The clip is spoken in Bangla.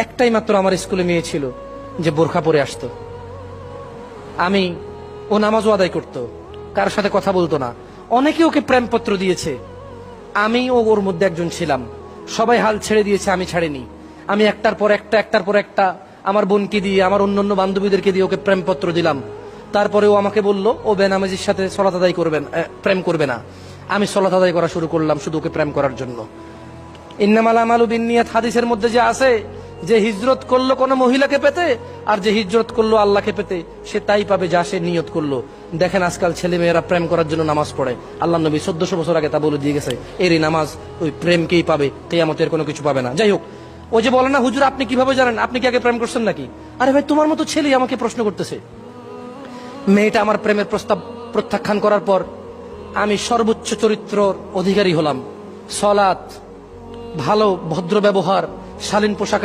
একটাই মাত্র আমার স্কুলে মেয়ে ছিল যে বোরখা পরে আসতো। ও নামাজও আদায় করতো, কারোর সাথে কথা বলতো না। অনেকে ওকে প্রেমপত্র দিয়েছে, ওর মধ্যে একজন ছিলাম। সবাই হাল ছেড়ে দিয়েছে, আমি ছাড়িনি। আমি একটার পর একটা আমার বোনকে দিয়ে, আমার অন্যান্য বান্ধবীদেরকে দিয়ে ওকে প্রেমপত্র দিলাম। তারপরে ও আমাকে বলল ও বেনামাজির সাথে সলাত আদায় প্রেম করবে না। আমি সলাত আদায় করা শুরু করলাম শুধু ওকে প্রেম করার জন্য। ইন্নামাল আমালু বিন্নিয়াত হাদিসের মধ্যে যে আছে যে হিজরত করলো কোন মহিলাকে পেতে, আর যে হিজরত করলো আল্লাহকে পেতে, সে তাই পাবে যা সে নিয়ত করলো। দেখেন আজকাল ছেলে মেয়েরা প্রেম করার জন্য নামাজ পড়ে। আল্লাহ নবী 1400 বছর আগে তা বলে দিয়ে গেছে, এরই নামাজ ওই প্রেমকেই পাবে, কিয়ামতের কোনো কিছু পাবে না। যাই হোক, ও যে বলে না হুজুর আপনি কিভাবে জানেন, আপনি কি আগে প্রেম করছেন নাকি? আরে ভাই, তোমার মতো ছেলে আমাকে প্রশ্ন করতেছে। মেয়েটা আমার প্রেমের প্রস্তাব প্রত্যাখ্যান করার পর আমি সর্বোচ্চ চরিত্র অধিকারী হলাম। সলাত, ভালো ভদ্র ব্যবহার, শালীন পোশাক